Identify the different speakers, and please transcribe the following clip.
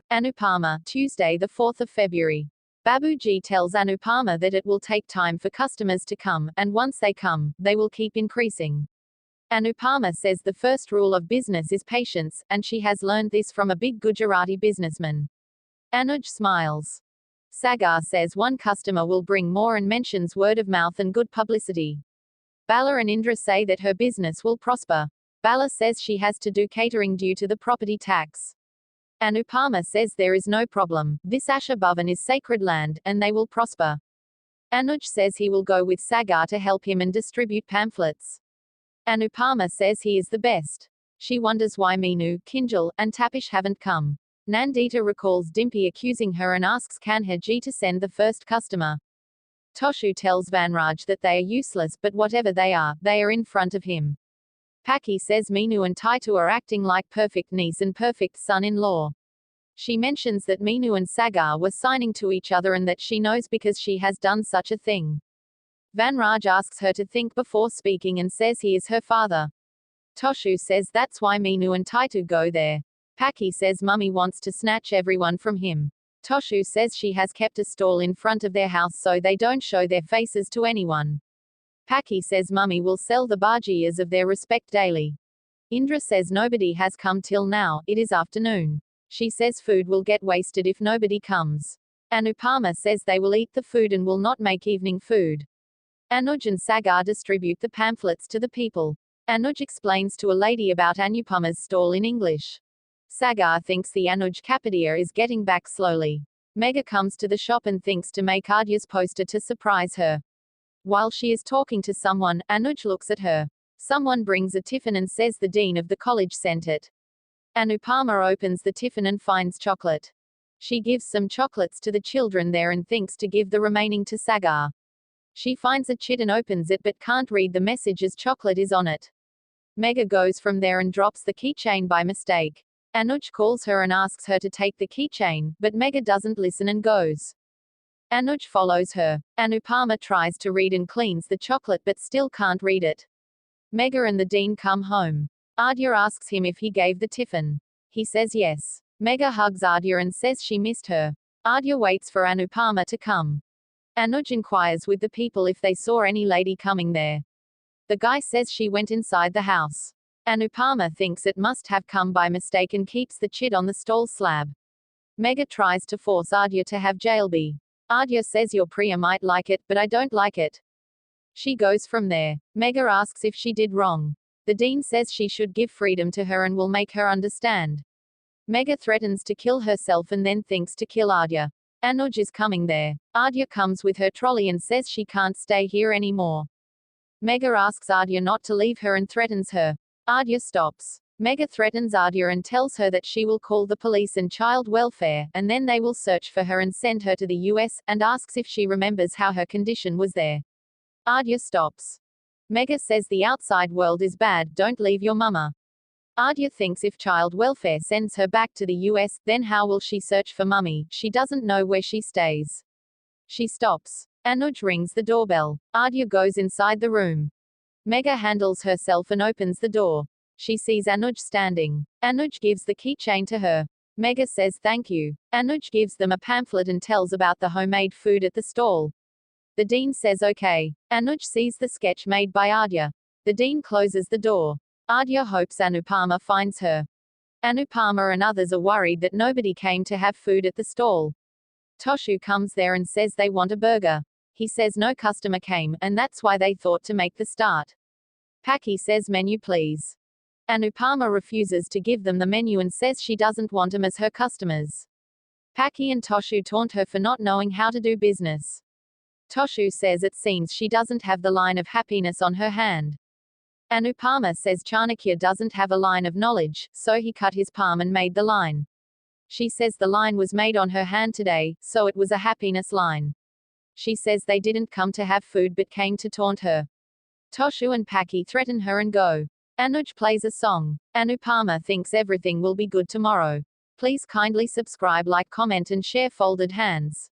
Speaker 1: Anupama, Tuesday the 4th of February. Babuji tells Anupama that it will take time for customers to come, and once they come, they will keep increasing. Anupama says the first rule of business is patience, and she has learned this from a big Gujarati businessman. Anuj smiles. Sagar says one customer will bring more and mentions word of mouth and good publicity. Bala and Indra say that her business will prosper. Bala says she has to do catering due to the property tax. Anupama says there is no problem, this Asha Bhavan is sacred land, and they will prosper. Anuj says he will go with Sagar to help him and distribute pamphlets. Anupama says he is the best. She wonders why Meenu, Kinjal, and Tapish haven't come. Nandita recalls Dimpy accusing her and asks Kanhaji to send the first customer. Toshu tells Vanraj that they are useless, but whatever they are in front of him. Pakhi says Meenu and Taitu are acting like perfect niece and perfect son-in-law. She mentions that Meenu and Sagar were signing to each other and that she knows because she has done such a thing. Vanraj asks her to think before speaking and says he is her father. Toshu says that's why Meenu and Taitu go there. Pakhi says mummy wants to snatch everyone from him. Toshu says she has kept a stall in front of their house so they don't show their faces to anyone. Pakhi says mummy will sell the bhajiyas of their respect daily. Indra says nobody has come till now, it is afternoon. She says food will get wasted if nobody comes. Anupama says they will eat the food and will not make evening food. Anuj and Sagar distribute the pamphlets to the people. Anuj explains to a lady about Anupama's stall in English. Sagar thinks the Anuj Kapadia is getting back slowly. Megha comes to the shop and thinks to make Aadhya's poster to surprise her. While she is talking to someone, Anuj looks at her. Someone brings a tiffin and says the dean of the college sent it. Anupama opens the tiffin and finds chocolate. She gives some chocolates to the children there and thinks to give the remaining to Sagar. She finds a chit and opens it but can't read the message as chocolate is on it. Megha goes from there and drops the keychain by mistake. Anuj calls her and asks her to take the keychain, but Megha doesn't listen and goes. Anuj follows her. Anupama tries to read and cleans the chocolate but still can't read it. Megha and the dean come home. Aadhya asks him if he gave the tiffin. He says yes. Megha hugs Aadhya and says she missed her. Aadhya waits for Anupama to come. Anuj inquires with the people if they saw any lady coming there. The guy says she went inside the house. Anupama thinks it must have come by mistake and keeps the chit on the stall slab. Megha tries to force Aadhya to have jalbi. Aadhya says your Priya might like it, but I don't like it. She goes from there. Megha asks if she did wrong. The dean says she should give freedom to her and will make her understand. Megha threatens to kill herself and then thinks to kill Aadhya. Anuj is coming there. Aadhya comes with her trolley and says she can't stay here anymore. Megha asks Aadhya not to leave her and threatens her. Aadhya stops. Megha threatens Aadhya and tells her that she will call the police and child welfare, and then they will search for her and send her to the US, and asks if she remembers how her condition was there. Aadhya stops. Megha says the outside world is bad, don't leave your mama. Aadhya thinks if child welfare sends her back to the US, then how will she search for mummy? She doesn't know where she stays. She stops. Anuj rings the doorbell. Aadhya goes inside the room. Megha handles herself and opens the door. She sees Anuj standing. Anuj gives the keychain to her. Megha says thank you. Anuj gives them a pamphlet and tells about the homemade food at the stall. The dean says okay. Anuj sees the sketch made by Aadhya. The dean closes the door. Aadhya hopes Anupama finds her. Anupama and others are worried that nobody came to have food at the stall. Toshu comes there and says they want a burger. He says no customer came, and that's why they thought to make the start. Pakhi says menu please. Anupama refuses to give them the menu and says she doesn't want them as her customers. Pakhi and Toshu taunt her for not knowing how to do business. Toshu says it seems she doesn't have the line of happiness on her hand. Anupama says Chanakya doesn't have a line of knowledge, so he cut his palm and made the line. She says the line was made on her hand today, so it was a happiness line. She says they didn't come to have food but came to taunt her. Toshu and Pakhi threaten her and go. Anuj plays a song. Anupama thinks everything will be good tomorrow. Please kindly subscribe, like, comment and share. Folded hands.